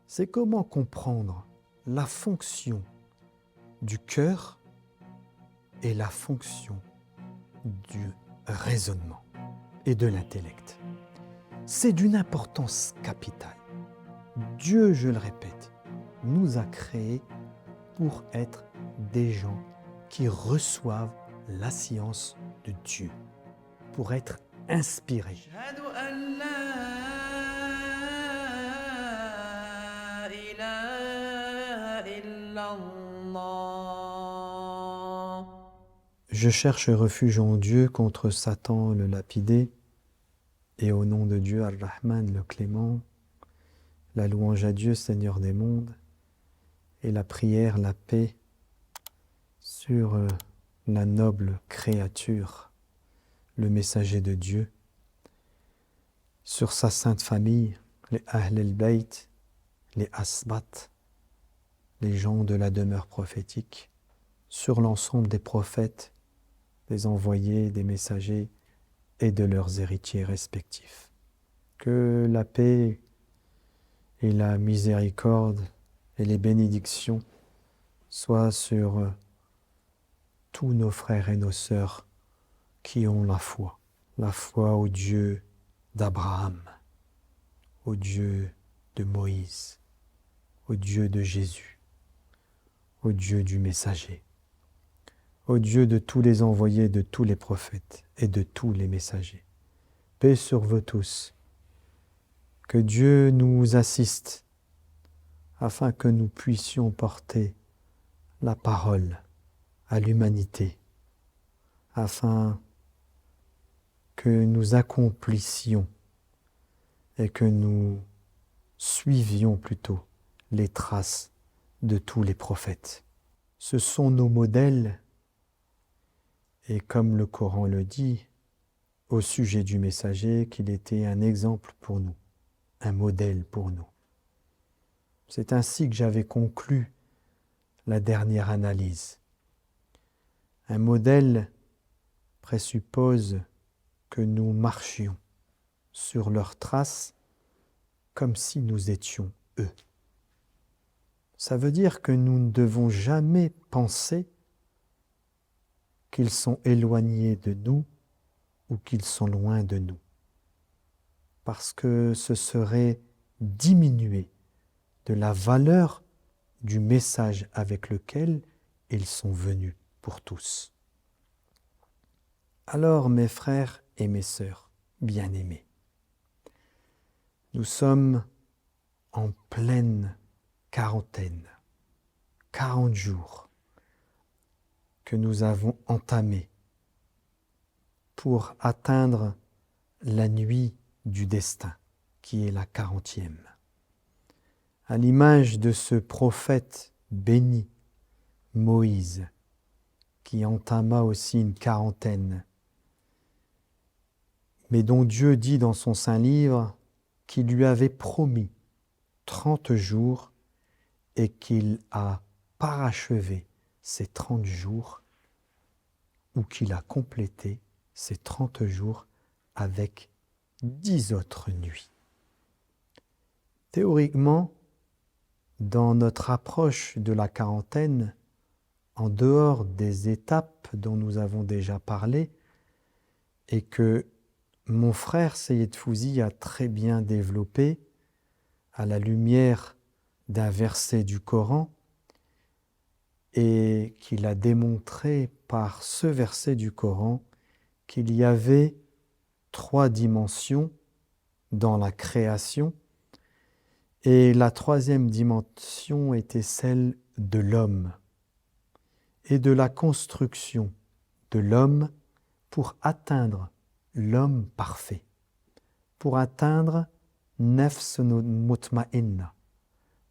c'est comment comprendre la fonction du cœur et la fonction du raisonnement et de l'intellect. C'est d'une importance capitale. Dieu, je le répète, nous a créés pour être des gens qui reçoivent la science de Dieu, pour être inspirés. Je cherche refuge en Dieu contre Satan le lapidé, et au nom de Dieu, Ar-Rahman le clément, la louange à Dieu, Seigneur des mondes, et la prière, la paix sur la noble créature, le messager de Dieu, sur sa sainte famille, les Ahl el-Bayt, les Asbat, les gens de la demeure prophétique, sur l'ensemble des prophètes, des envoyés, des messagers et de leurs héritiers respectifs. Que la paix et la miséricorde et les bénédictions soient sur tous nos frères et nos sœurs qui ont la foi au Dieu d'Abraham, au Dieu de Moïse, au Dieu de Jésus, au Dieu du messager, au Dieu de tous les envoyés, de tous les prophètes et de tous les messagers. Paix sur vous tous. Que Dieu nous assiste afin que nous puissions porter la parole à l'humanité, afin que nous accomplissions et que nous suivions plutôt les traces de tous les prophètes. Ce sont nos modèles, et comme le Coran le dit, au sujet du messager, qu'il était un exemple pour nous, un modèle pour nous. C'est ainsi que j'avais conclu la dernière analyse. Un modèle présuppose que nous marchions sur leurs traces comme si nous étions eux. Ça veut dire que nous ne devons jamais penser qu'ils sont éloignés de nous ou qu'ils sont loin de nous, parce que ce serait diminuer de la valeur du message avec lequel ils sont venus pour tous. Alors, mes frères et mes sœurs bien-aimés, nous sommes en pleine quarantaine, 40 jours que nous avons entamés pour atteindre la nuit du destin, qui est la 40e. À l'image de ce prophète béni, Moïse, qui entama aussi une quarantaine, mais dont Dieu dit dans son saint livre qu'il lui avait promis 30 jours et qu'il a parachevé ces 30 jours, ou qu'il a complété ces 30 jours avec 10 autres nuits. Théoriquement, dans notre approche de la quarantaine, en dehors des étapes dont nous avons déjà parlé, et que mon frère Seyed Fouzi a très bien développé à la lumière d'un verset du Coran, et qu'il a démontré par ce verset du Coran qu'il y avait 3 dimensions dans la création, et la 3e dimension était celle de l'homme et de la construction de l'homme pour atteindre l'homme parfait, pour atteindre nafs mutma'inna,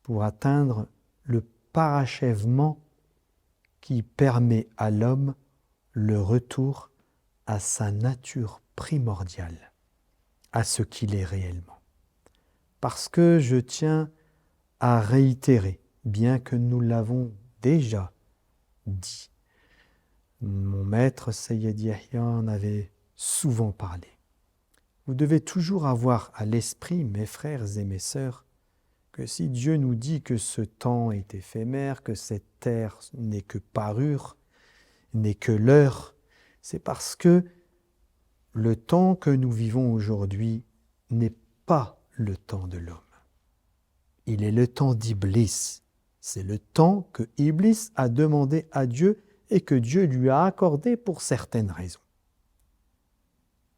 pour atteindre le parachèvement qui permet à l'homme le retour à sa nature primordiale, à ce qu'il est réellement. Parce que je tiens à réitérer, bien que nous l'avons déjà dit, mon maître Sayyid Yahya en avait souvent parlé. Vous devez toujours avoir à l'esprit, mes frères et mes sœurs, que si Dieu nous dit que ce temps est éphémère, que cette terre n'est que parure, n'est que l'heure, c'est parce que le temps que nous vivons aujourd'hui n'est pas le temps de l'homme. Il est le temps d'Iblis. C'est le temps que Iblis a demandé à Dieu et que Dieu lui a accordé pour certaines raisons.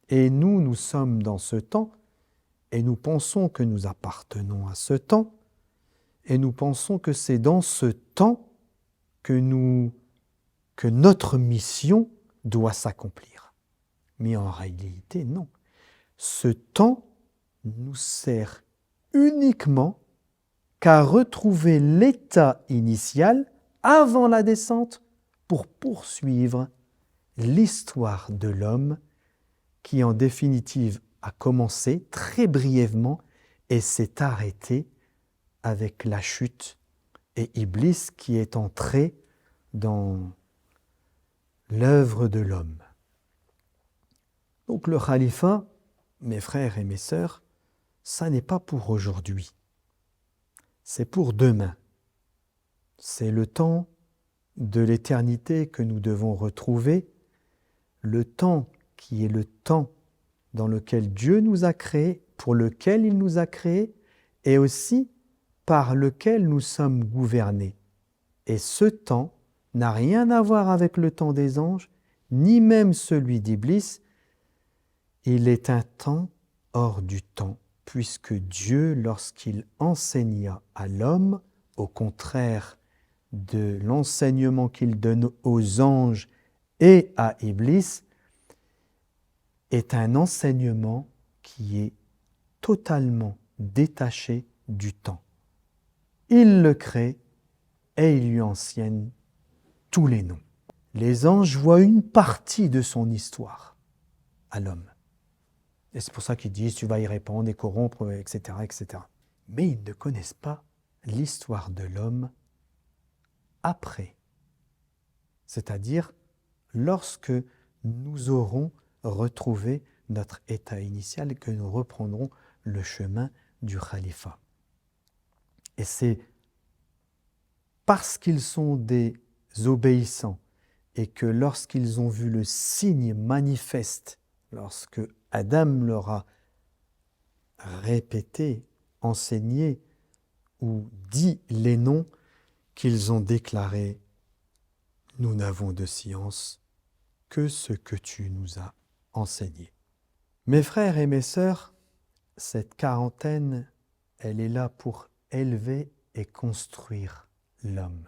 Et nous sommes dans ce temps et nous pensons que nous appartenons à ce temps et nous pensons que c'est dans ce temps que notre mission doit s'accomplir. Mais en réalité, non. Ce temps nous sert uniquement qu'à retrouver l'état initial avant la descente pour poursuivre l'histoire de l'homme qui en définitive a commencé très brièvement et s'est arrêté avec la chute et Iblis qui est entré dans l'œuvre de l'homme. Donc le khalifa, mes frères et mes sœurs, ça n'est pas pour aujourd'hui. C'est pour demain. C'est le temps de l'éternité que nous devons retrouver, le temps qui est le temps dans lequel Dieu nous a créés, pour lequel il nous a créés, et aussi par lequel nous sommes gouvernés. Et ce temps n'a rien à voir avec le temps des anges, ni même celui d'Iblis. Il est un temps hors du temps, puisque Dieu, lorsqu'il enseigna à l'homme, au contraire de l'enseignement qu'il donne aux anges et à Iblis, est un enseignement qui est totalement détaché du temps. Il le crée et il lui enseigne tous les noms. Les anges voient une partie de son histoire à l'homme. Et c'est pour ça qu'ils disent « tu vas y répondre et corrompre, etc. etc. » Mais ils ne connaissent pas l'histoire de l'homme après. C'est-à-dire lorsque nous aurons retrouvé notre état initial et que nous reprendrons le chemin du khalifa. Et c'est parce qu'ils sont des obéissants et que lorsqu'ils ont vu le signe manifeste, lorsque Adam leur a répété, enseigné ou dit les noms, qu'ils ont déclaré « Nous n'avons de science que ce que tu nous as enseigné. » Mes frères et mes sœurs, cette quarantaine, elle est là pour élever et construire l'homme,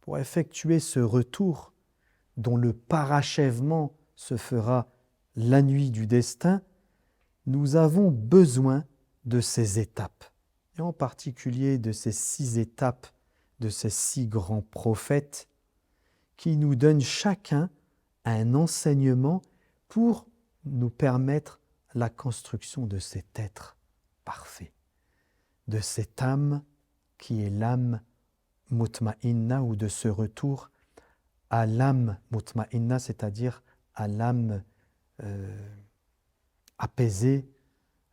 pour effectuer ce retour dont le parachèvement se fera la nuit du destin. Nous avons besoin de ces étapes, et en particulier de ces 6 étapes, de ces 6 grands prophètes qui nous donnent chacun un enseignement pour nous permettre la construction de cet être parfait, de cette âme qui est l'âme mutma'inna, ou de ce retour à l'âme mutma'inna, c'est-à-dire à l'âme apaisée,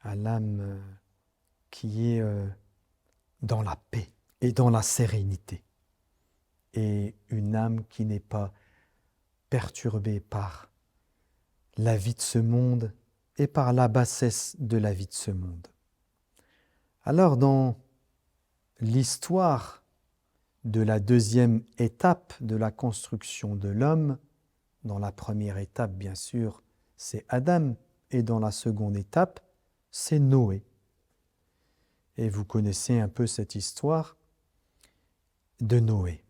à l'âme qui est dans la paix et dans la sérénité, et une âme qui n'est pas perturbée par la vie de ce monde et par la bassesse de la vie de ce monde. Alors dans l'histoire de la deuxième étape de la construction de l'homme, dans la première étape bien sûr c'est Adam, et dans la seconde étape c'est Noé. Et vous connaissez un peu cette histoire de Noé.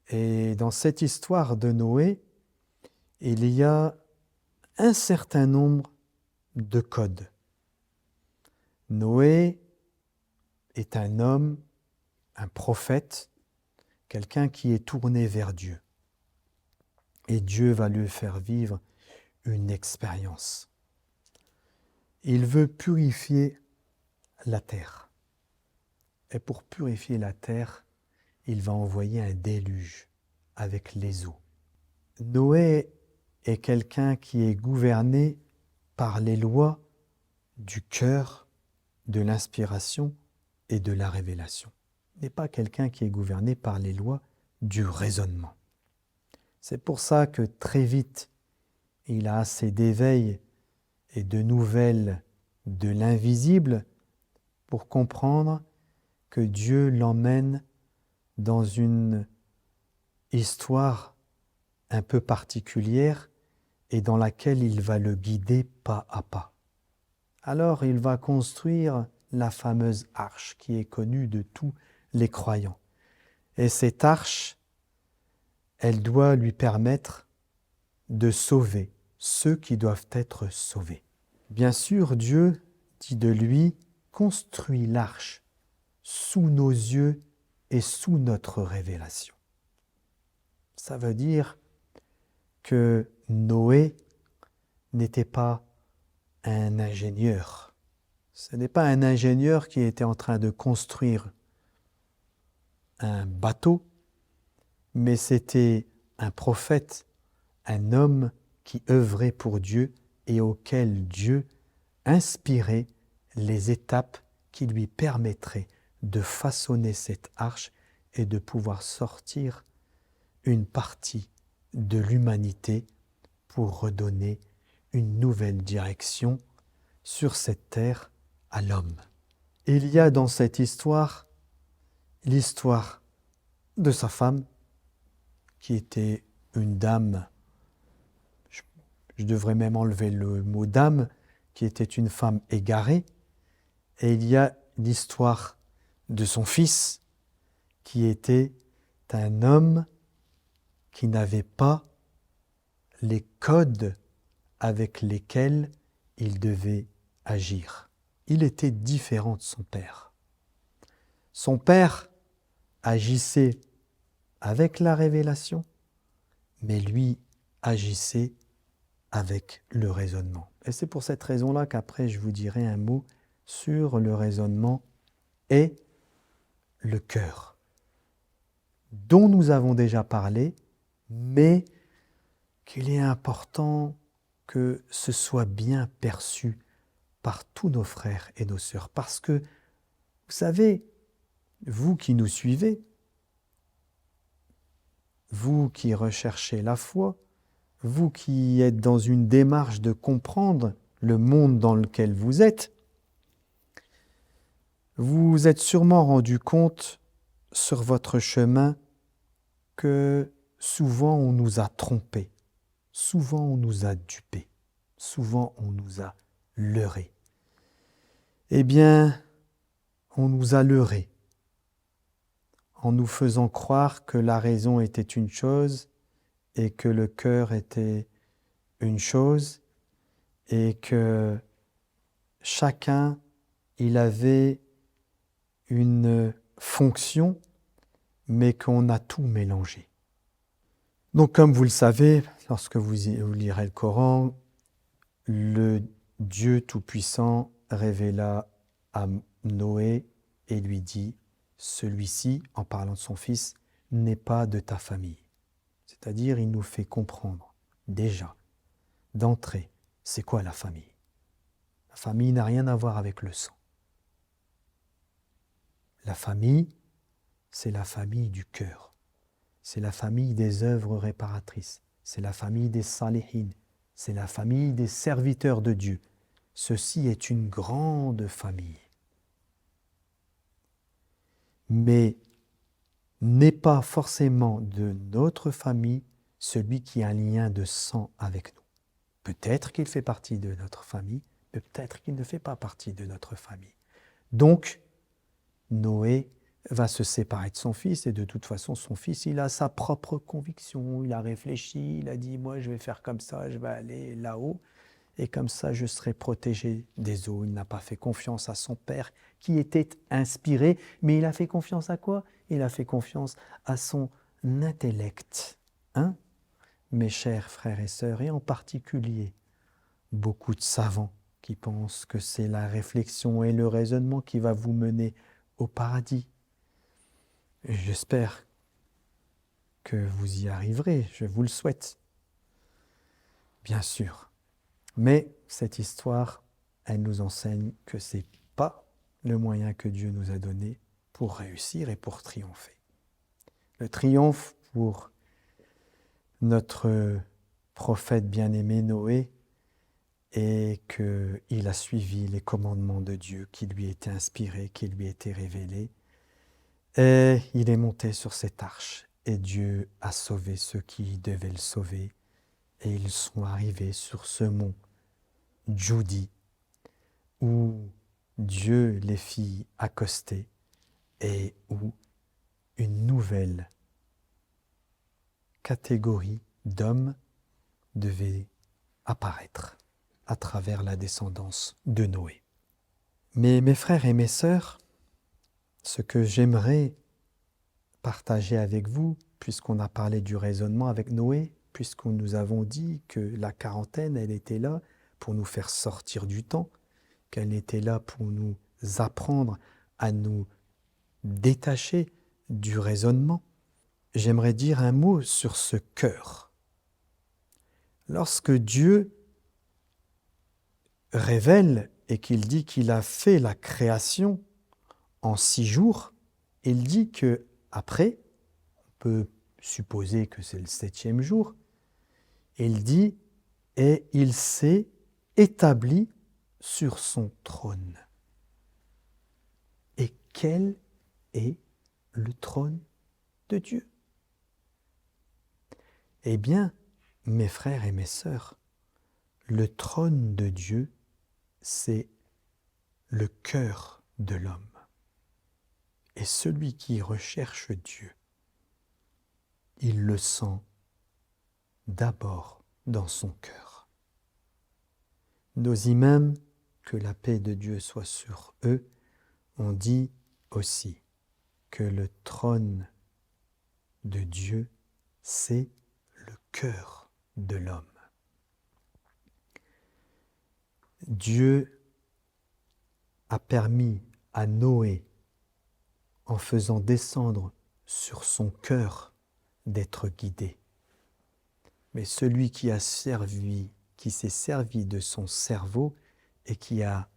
Et dans cette histoire de Noé, il y a un certain nombre de codes. Noé est un homme, un prophète, quelqu'un qui est tourné vers Dieu. Et Dieu va lui faire vivre une expérience. Il veut purifier la terre. Et pour purifier la terre, il va envoyer un déluge avec les eaux. Noé est quelqu'un qui est gouverné par les lois du cœur, de l'inspiration et de la révélation. Il n'est pas quelqu'un qui est gouverné par les lois du raisonnement. C'est pour ça que très vite, il a assez d'éveil et de nouvelles de l'invisible pour comprendre que Dieu l'emmène dans une histoire un peu particulière et dans laquelle il va le guider pas à pas. Alors il va construire la fameuse arche qui est connue de tous les croyants. Et cette arche, elle doit lui permettre de sauver ceux qui doivent être sauvés. Bien sûr, Dieu dit de lui, construis l'arche sous nos yeux et sous notre révélation. Ça veut dire que Noé n'était pas un ingénieur. Ce n'est pas un ingénieur qui était en train de construire un bateau, mais c'était un prophète, un homme qui œuvrait pour Dieu et auquel Dieu inspirait les étapes qui lui permettraient de façonner cette arche et de pouvoir sortir une partie de l'humanité pour redonner une nouvelle direction sur cette terre à l'homme. Il y a dans cette histoire l'histoire de sa femme, qui était une dame, je devrais même enlever le mot dame, qui était une femme égarée, et il y a l'histoire de son fils, qui était un homme qui n'avait pas les codes avec lesquels il devait agir. Il était différent de son père. Son père agissait avec la révélation, mais lui agissait avec le raisonnement. Et c'est pour cette raison-là qu'après je vous dirai un mot sur le raisonnement et le cœur, dont nous avons déjà parlé, mais qu'il est important que ce soit bien perçu par tous nos frères et nos sœurs. Parce que, vous savez, vous qui nous suivez, vous qui recherchez la foi, vous qui êtes dans une démarche de comprendre le monde dans lequel vous êtes, vous vous êtes sûrement rendu compte sur votre chemin que souvent on nous a trompés, souvent on nous a dupés, souvent on nous a leurrés. Eh bien, on nous a leurrés en nous faisant croire que la raison était une chose et que le cœur était une chose et que chacun, il avait une fonction, mais qu'on a tout mélangé. Donc, comme vous le savez, lorsque vous lirez le Coran, le Dieu Tout-Puissant révéla à Noé et lui dit « Celui-ci, en parlant de son fils, n'est pas de ta famille. » C'est-à-dire, il nous fait comprendre, déjà, d'entrée, c'est quoi la famille? La famille n'a rien à voir avec le sang. La famille, c'est la famille du cœur. C'est la famille des œuvres réparatrices. C'est la famille des salihines. C'est la famille des serviteurs de Dieu. Ceci est une grande famille. Mais n'est pas forcément de notre famille celui qui a un lien de sang avec nous. Peut-être qu'il fait partie de notre famille, mais peut-être qu'il ne fait pas partie de notre famille. Donc, Noé va se séparer de son fils, et de toute façon, son fils, il a sa propre conviction, il a réfléchi, il a dit, moi je vais faire comme ça, je vais aller là-haut, et comme ça je serai protégé des eaux. Il n'a pas fait confiance à son père, qui était inspiré, mais il a fait confiance à quoi? Il a fait confiance à son intellect. Hein? Mes chers frères et sœurs, et en particulier beaucoup de savants qui pensent que c'est la réflexion et le raisonnement qui va vous mener au paradis. J'espère que vous y arriverez, je vous le souhaite, bien sûr. Mais cette histoire, elle nous enseigne que ce n'est pas le moyen que Dieu nous a donné pour réussir et pour triompher. Le triomphe pour notre prophète bien-aimé Noé est qu'il a suivi les commandements de Dieu qui lui étaient inspirés, qui lui étaient révélés. Et il est monté sur cette arche et Dieu a sauvé ceux qui devaient le sauver. Et ils sont arrivés sur ce mont Djoudi où Dieu les fit accoster et où une nouvelle catégorie d'hommes devait apparaître à travers la descendance de Noé. Mais mes frères et mes sœurs, ce que j'aimerais partager avec vous, puisqu'on a parlé du raisonnement avec Noé, puisqu'on nous avons dit que la quarantaine, elle était là pour nous faire sortir du temps, qu'elle était là pour nous apprendre à nous détacher du raisonnement, j'aimerais dire un mot sur ce cœur. Lorsque Dieu révèle et qu'il dit qu'il a fait la création en 6 jours, il dit que après, on peut supposer que c'est le 7e jour, il dit « et il s'est établi sur son trône ». Et quel est le trône de Dieu? Eh bien, mes frères et mes sœurs, le trône de Dieu, c'est le cœur de l'homme. Et celui qui recherche Dieu, il le sent d'abord dans son cœur. Nos imams, que la paix de Dieu soit sur eux, ont dit aussi que le trône de Dieu, c'est le cœur de l'homme. Dieu a permis à Noé, en faisant descendre sur son cœur, d'être guidé. Mais celui qui s'est servi de son cerveau et qui a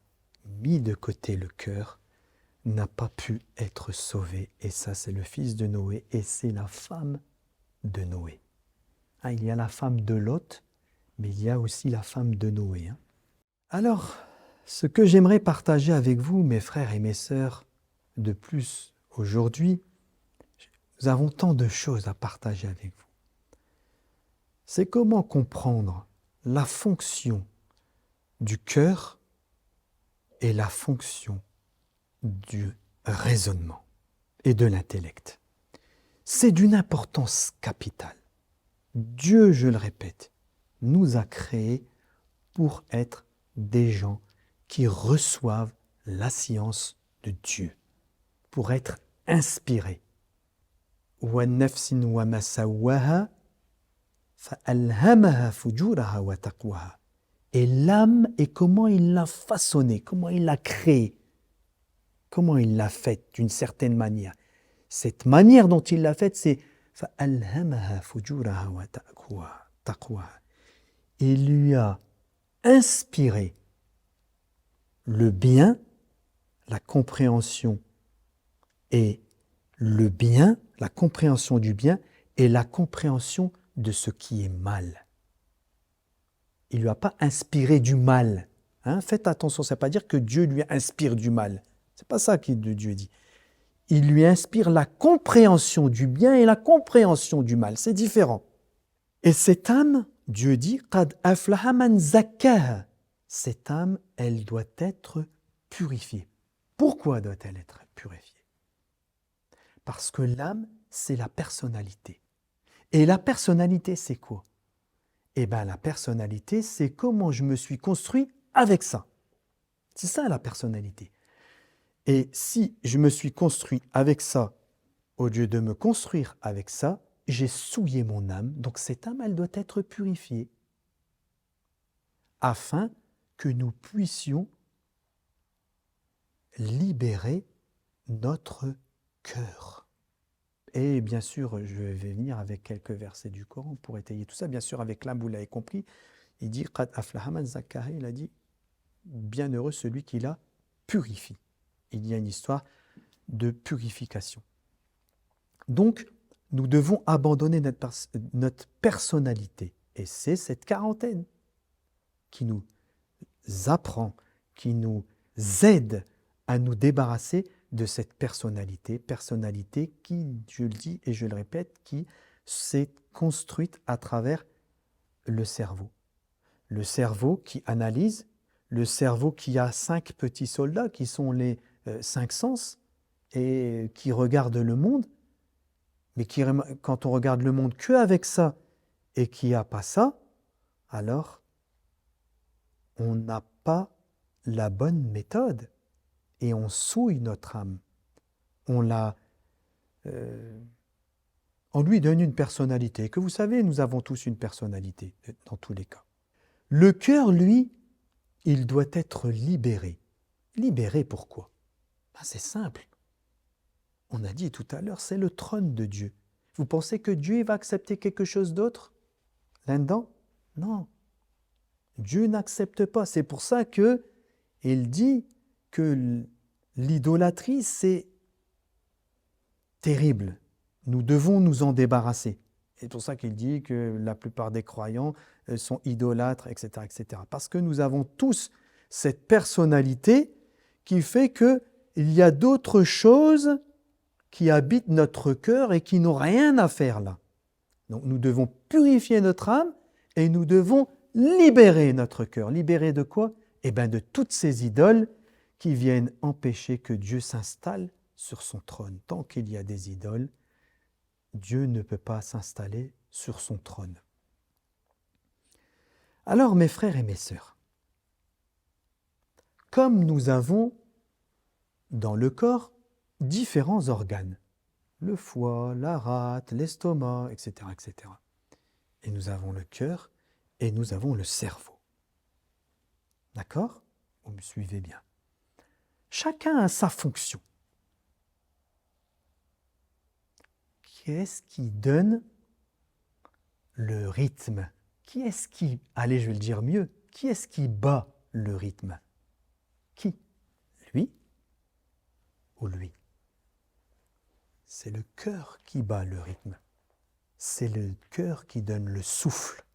mis de côté le cœur, n'a pas pu être sauvé. Et ça, c'est le fils de Noé et c'est la femme de Noé. Il y a la femme de Lot, mais il y a aussi la femme de Noé. Alors, ce que j'aimerais partager avec vous, mes frères et mes sœurs, de plus aujourd'hui, nous avons tant de choses à partager avec vous. C'est comment comprendre la fonction du cœur et la fonction du raisonnement et de l'intellect. C'est d'une importance capitale. Dieu, je le répète, nous a créés pour être des gens qui reçoivent la science de Dieu, pour être inspirés. وَالنَّفْسٍ وَمَا سَوَّاهَا فَأَلْهَمَهَا فُجُورَهَا وَتَقْوَاهَا. Et l'âme, et comment il l'a façonnée, comment il l'a créée, comment il l'a faite d'une certaine manière. Cette manière dont il l'a faite, c'est فَأَلْهَمَهَا فُجُورَهَا وَتَقْوَاهَا. Il lui a inspiré le bien, la compréhension et le bien, la compréhension du bien et la compréhension de ce qui est mal. Il ne lui a pas inspiré du mal. Faites attention, ça ne veut pas dire que Dieu lui inspire du mal. Ce n'est pas ça que Dieu dit. Il lui inspire la compréhension du bien et la compréhension du mal. C'est différent. Et cette âme, Dieu dit, قَدْ أَفْلَحَ مَنْ زَكَّاهَا. Cette âme, elle doit être purifiée. Pourquoi doit-elle être purifiée? Parce que l'âme, c'est la personnalité. Et la personnalité, c'est quoi? Eh bien, la personnalité, c'est comment je me suis construit avec ça. C'est ça la personnalité. Et si je me suis construit avec ça, au lieu de me construire avec ça, j'ai souillé mon âme. Donc cette âme, elle doit être purifiée afin que nous puissions libérer notre cœur. Et bien sûr, je vais venir avec quelques versets du Coran pour étayer tout ça. Bien sûr, avec l'âme, vous l'avez compris, il dit « Qad aflaha man zakkaha » il a dit « Bienheureux celui qui la purifie ». il y a une histoire de purification. Donc, nous devons abandonner notre personnalité. Et c'est cette quarantaine qui nous apprend, qui nous aide à nous débarrasser de cette personnalité qui, je le dis et je le répète, qui s'est construite à travers le cerveau. Le cerveau qui analyse, le cerveau qui a 5 petits soldats qui sont les 5 sens et qui regardent le monde, mais quand on regarde le monde qu'avec ça et qu'il n'y a pas ça, alors on n'a pas la bonne méthode et on souille notre âme. On lui donne une personnalité, que vous savez, nous avons tous une personnalité dans tous les cas. Le cœur, lui, il doit être libéré. Libéré pourquoi ? C'est simple. On a dit tout à l'heure, c'est le trône de Dieu. Vous pensez que Dieu va accepter quelque chose d'autre là-dedans ? Non. Dieu n'accepte pas. C'est pour ça qu'il dit que l'idolâtrie, c'est terrible. Nous devons nous en débarrasser. C'est pour ça qu'il dit que la plupart des croyants sont idolâtres, etc., etc. Parce que nous avons tous cette personnalité qui fait qu'il y a d'autres choses qui habitent notre cœur et qui n'ont rien à faire là. Donc nous devons purifier notre âme et nous devons libérer notre cœur. Libérer de quoi ? De toutes ces idoles qui viennent empêcher que Dieu s'installe sur son trône. Tant qu'il y a des idoles, Dieu ne peut pas s'installer sur son trône. Alors mes frères et mes sœurs, comme nous avons dans le corps différents organes, le foie, la rate, l'estomac, etc., etc. Et nous avons le cœur et nous avons le cerveau. D'accord ? Vous me suivez bien. Chacun a sa fonction. Qui est-ce qui donne le rythme ? Qui est-ce qui, allez, je vais le dire mieux, qui est-ce qui bat le rythme ? Qui ? Lui ou lui ? C'est le cœur qui bat le rythme. C'est le cœur qui donne le souffle.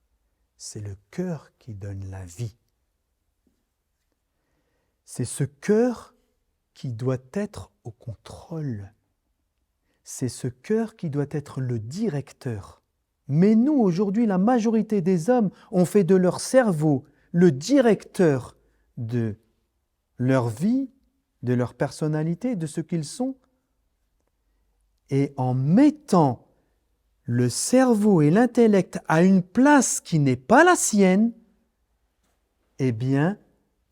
C'est le cœur qui donne la vie. C'est ce cœur qui doit être au contrôle. C'est ce cœur qui doit être le directeur. Mais nous, aujourd'hui, la majorité des hommes ont fait de leur cerveau le directeur de leur vie, de leur personnalité, de ce qu'ils sont. Et en mettant le cerveau et l'intellect à une place qui n'est pas la sienne, eh bien,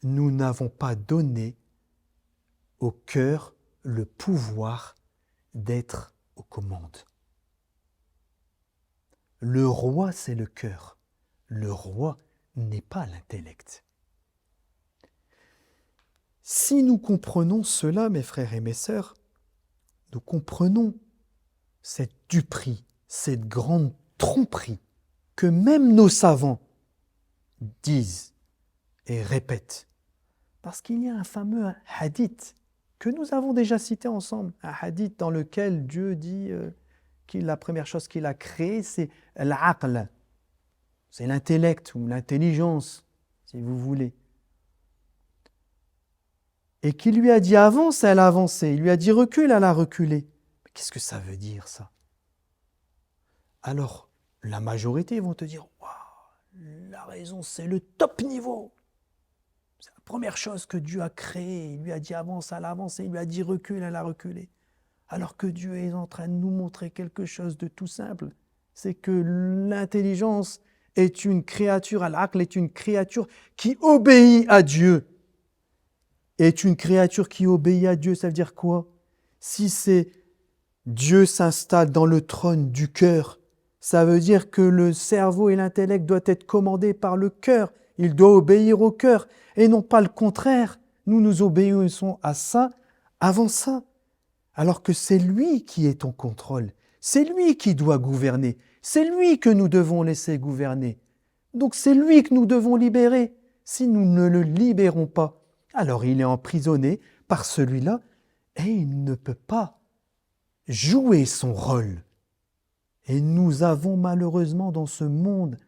nous n'avons pas donné au cœur le pouvoir d'être aux commandes. Le roi, c'est le cœur. Le roi n'est pas l'intellect. Si nous comprenons cela, mes frères et mes sœurs, nous comprenons cette duperie, cette grande tromperie que même nos savants disent et répètent. Parce qu'il y a un fameux hadith que nous avons déjà cité ensemble, un hadith dans lequel Dieu dit que la première chose qu'il a créée, c'est l'aql, c'est l'intellect ou l'intelligence, si vous voulez. Et qu'il lui a dit avance, elle a avancé. Il lui a dit recule, elle a reculé. Mais qu'est-ce que ça veut dire, ça ? Alors, la majorité vont te dire waouh, la raison, c'est le top niveau. C'est la première chose que Dieu a créée. Il lui a dit avance, elle a avancé. Il lui a dit recule, elle a reculé. Alors que Dieu est en train de nous montrer quelque chose de tout simple. C'est que l'intelligence est une créature, al-aql est une créature qui obéit à Dieu. Est une créature qui obéit à Dieu, ça veut dire quoi ? Si c'est Dieu s'installe dans le trône du cœur, ça veut dire que le cerveau et l'intellect doivent être commandés par le cœur. Il doit obéir au cœur et non pas le contraire. Nous obéissons à ça avant ça. Alors que c'est lui qui est en contrôle. C'est lui qui doit gouverner. C'est lui que nous devons laisser gouverner. Donc c'est lui que nous devons libérer. Si nous ne le libérons pas, alors il est emprisonné par celui-là et il ne peut pas jouer son rôle. Et nous avons malheureusement dans ce monde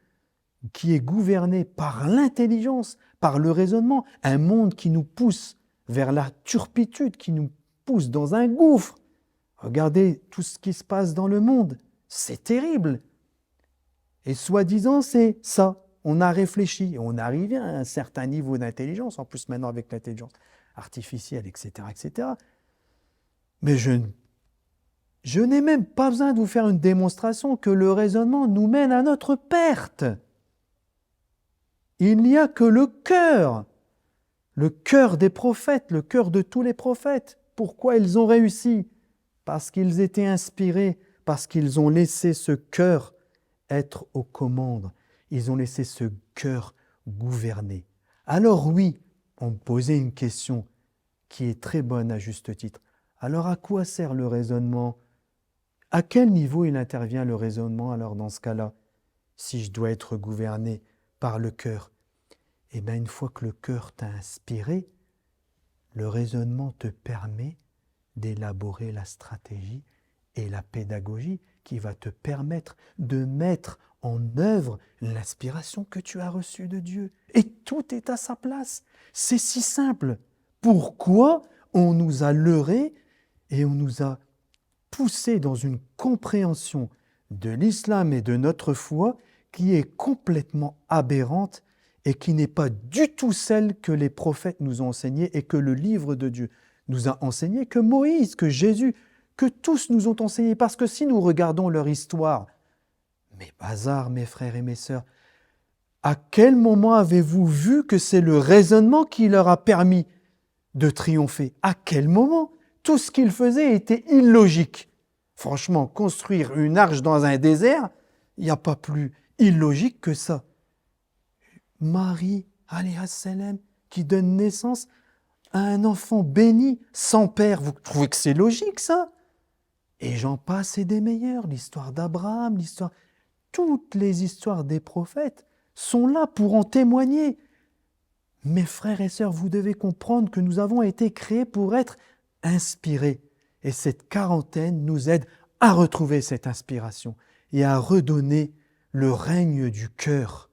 qui est gouverné par l'intelligence, par le raisonnement, un monde qui nous pousse vers la turpitude, qui nous pousse dans un gouffre. Regardez tout ce qui se passe dans le monde, c'est terrible. Et soi-disant, c'est ça. On a réfléchi, on est arrivé à un certain niveau d'intelligence, en plus maintenant avec l'intelligence artificielle, etc., etc. Mais je n'ai même pas besoin de vous faire une démonstration que le raisonnement nous mène à notre perte. Il n'y a que le cœur des prophètes, le cœur de tous les prophètes. Pourquoi ils ont réussi? Parce qu'ils étaient inspirés, parce qu'ils ont laissé ce cœur être aux commandes. Ils ont laissé ce cœur gouverner. Alors oui, on me posait une question qui est très bonne à juste titre. Alors à quoi sert le raisonnement? À quel niveau il intervient le raisonnement alors dans ce cas-là? Si je dois être gouverné par le cœur. Eh bien une fois que le cœur t'a inspiré, le raisonnement te permet d'élaborer la stratégie et la pédagogie qui va te permettre de mettre en œuvre l'inspiration que tu as reçue de Dieu. Et tout est à sa place. C'est si simple. Pourquoi on nous a leurrés et on nous a poussés dans une compréhension de l'islam et de notre foi qui est complètement aberrante et qui n'est pas du tout celle que les prophètes nous ont enseignée et que le livre de Dieu nous a enseigné, que Moïse, que Jésus, que tous nous ont enseigné. Parce que si nous regardons leur histoire, mes bazars, mes frères et mes sœurs, à quel moment avez-vous vu que c'est le raisonnement qui leur a permis de triompher? À quel moment? Tout ce qu'ils faisaient était illogique. Franchement, construire une arche dans un désert, il n'y a pas plus illogique que ça. Marie, alayhi salam, qui donne naissance à un enfant béni, sans père. Vous trouvez que c'est logique, ça? Et j'en passe et des meilleurs. L'histoire d'Abraham, toutes les histoires des prophètes sont là pour en témoigner. Mes frères et sœurs, vous devez comprendre que nous avons été créés pour être inspirés. Et cette quarantaine nous aide à retrouver cette inspiration et à redonner le règne du cœur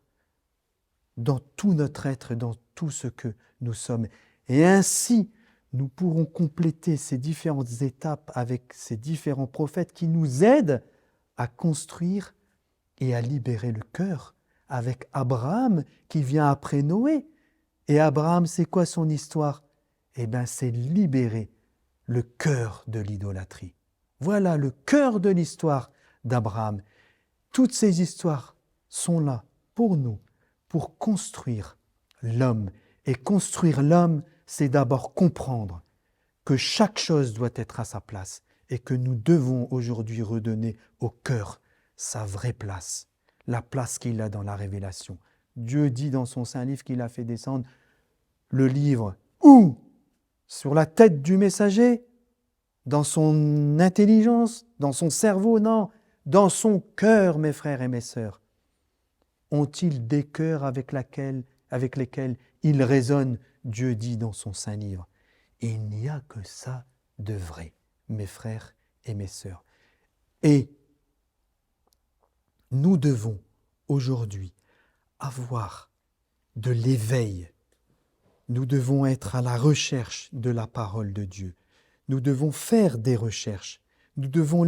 dans tout notre être, dans tout ce que nous sommes. Et ainsi, nous pourrons compléter ces différentes étapes avec ces différents prophètes qui nous aident à construire et à libérer le cœur. Avec Abraham qui vient après Noé. Et Abraham, c'est quoi son histoire? Eh bien, c'est libérer le cœur de l'idolâtrie. Voilà le cœur de l'histoire d'Abraham. Toutes ces histoires sont là pour nous, pour construire l'homme. Et construire l'homme, c'est d'abord comprendre que chaque chose doit être à sa place et que nous devons aujourd'hui redonner au cœur sa vraie place, la place qu'il a dans la révélation. Dieu dit dans son saint livre qu'il a fait descendre le livre où? Sur la tête du messager? Dans son intelligence? Dans son cerveau? Non, dans son cœur, mes frères et mes sœurs. Ont-ils des cœurs avec lesquels ils raisonnent? Dieu dit dans son saint livre. Il n'y a que ça de vrai, mes frères et mes sœurs. Et nous devons aujourd'hui avoir de l'éveil. Nous devons être à la recherche de la parole de Dieu. Nous devons faire des recherches. Nous devons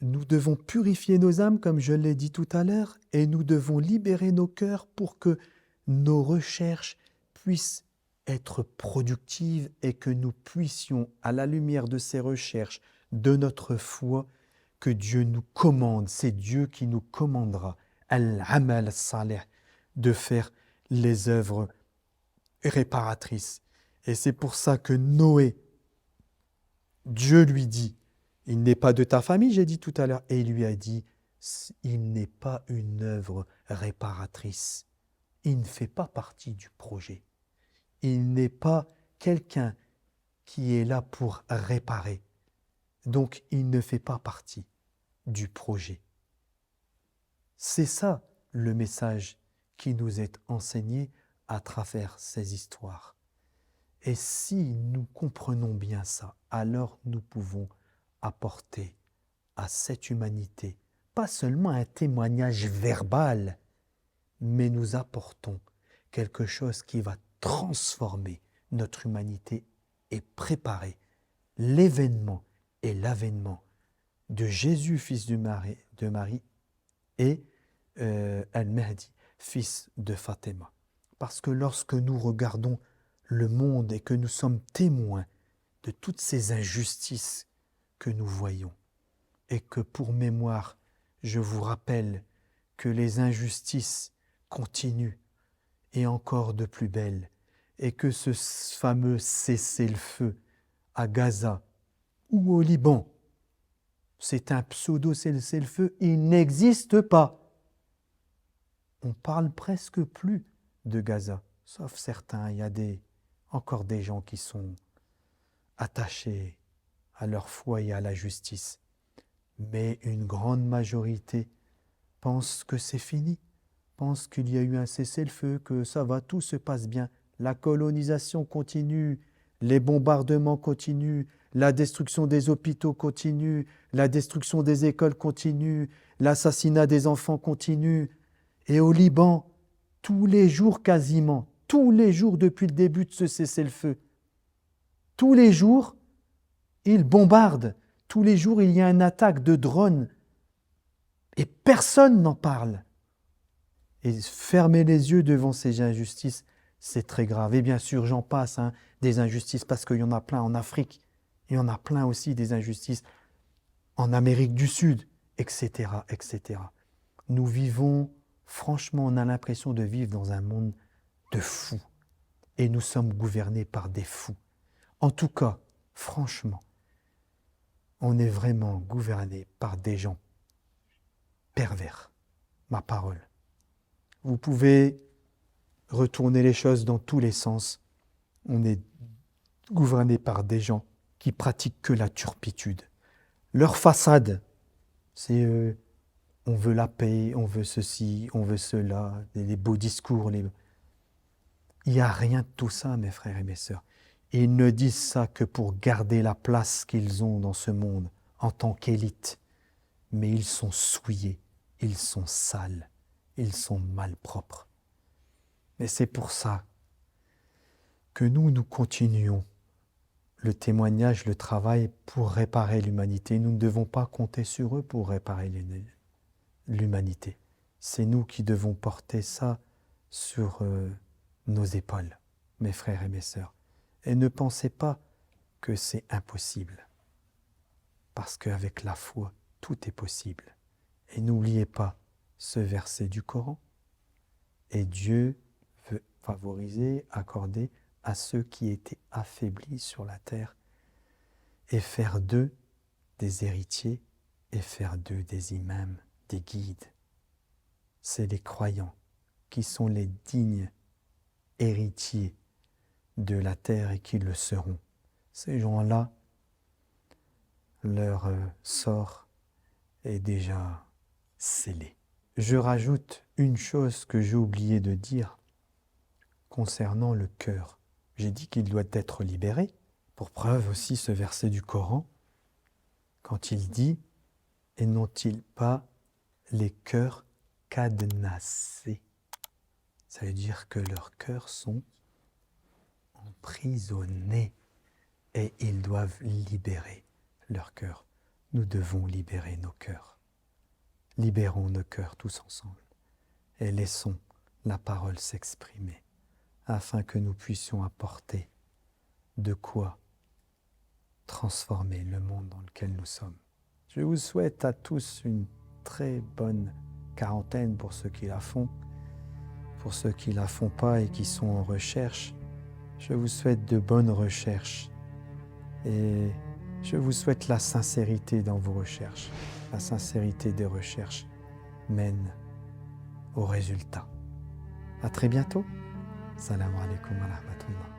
nous devons purifier nos âmes, comme je l'ai dit tout à l'heure, et nous devons libérer nos cœurs pour que nos recherches puissent être productives et que nous puissions, à la lumière de ces recherches, de notre foi, que Dieu nous commande, c'est Dieu qui nous commandera, al-amal salih, de faire les œuvres réparatrices. Et c'est pour ça que Noé, Dieu lui dit, il n'est pas de ta famille, j'ai dit tout à l'heure, et il lui a dit, il n'est pas une œuvre réparatrice. Il ne fait pas partie du projet. Il n'est pas quelqu'un qui est là pour réparer. Donc, il ne fait pas partie du projet. C'est ça le message qui nous est enseigné à travers ces histoires. Et si nous comprenons bien ça, alors nous pouvons apporter à cette humanité pas seulement un témoignage verbal, mais nous apportons quelque chose qui va transformer notre humanité et préparer l'événement et l'avènement de Jésus, fils de Marie, et Al-Mahdi, fils de Fatima. Parce que lorsque nous regardons le monde et que nous sommes témoins de toutes ces injustices que nous voyons, et que pour mémoire, je vous rappelle que les injustices continuent et encore de plus belle, et que ce fameux cessez-le-feu à Gaza ou au Liban, c'est un pseudo-cessez-le-feu, il n'existe pas. On parle presque plus de Gaza, sauf certains, il y a encore des gens qui sont attachés à leur foi et à la justice. Mais une grande majorité pense que c'est fini, pense qu'il y a eu un cessez-le-feu, que ça va, tout se passe bien. La colonisation continue, les bombardements continuent, la destruction des hôpitaux continue, la destruction des écoles continue, l'assassinat des enfants continue. Et au Liban, tous les jours quasiment, tous les jours depuis le début de ce cessez-le-feu, tous les jours, ils bombardent. Tous les jours, il y a une attaque de drones. Et personne n'en parle. Et fermer les yeux devant ces injustices, c'est très grave. Et bien sûr, j'en passe, des injustices, parce qu'il y en a plein en Afrique. Il y en a plein aussi des injustices en Amérique du Sud, etc., etc. Nous vivons, franchement, on a l'impression de vivre dans un monde de fous. Et nous sommes gouvernés par des fous. En tout cas, franchement, on est vraiment gouverné par des gens pervers. Ma parole. Vous pouvez retourner les choses dans tous les sens. On est gouverné par des gens qui pratiquent que la turpitude. Leur façade, c'est on veut la paix, on veut ceci, on veut cela, les beaux discours. Il n'y a rien de tout ça, mes frères et mes sœurs. Ils ne disent ça que pour garder la place qu'ils ont dans ce monde en tant qu'élite. Mais ils sont souillés, ils sont sales, ils sont malpropres. Mais c'est pour ça que nous continuons le témoignage, le travail pour réparer l'humanité. Nous ne devons pas compter sur eux pour réparer l'humanité. C'est nous qui devons porter ça sur nos épaules, mes frères et mes sœurs. Et ne pensez pas que c'est impossible. Parce qu'avec la foi, tout est possible. Et n'oubliez pas ce verset du Coran. Et Dieu veut favoriser, accorder à ceux qui étaient affaiblis sur la terre et faire d'eux des héritiers et faire d'eux des imams, des guides. C'est les croyants qui sont les dignes héritiers de la terre et qui le seront. Ces gens-là, leur sort est déjà scellé. Je rajoute une chose que j'ai oublié de dire concernant le cœur. J'ai dit qu'il doit être libéré. Pour preuve aussi ce verset du Coran, quand il dit « Et n'ont-ils pas les cœurs cadenassés ?» Ça veut dire que leurs cœurs sont emprisonnés et ils doivent libérer leurs cœurs. Nous devons libérer nos cœurs. Libérons nos cœurs tous ensemble et laissons la parole s'exprimer afin que nous puissions apporter de quoi transformer le monde dans lequel nous sommes. Je vous souhaite à tous une très bonne quarantaine pour ceux qui la font. Pour ceux qui ne la font pas et qui sont en recherche, je vous souhaite de bonnes recherches et je vous souhaite la sincérité dans vos recherches. La sincérité des recherches mène au résultat. À très bientôt. Salam alaikum wa rahmatullah.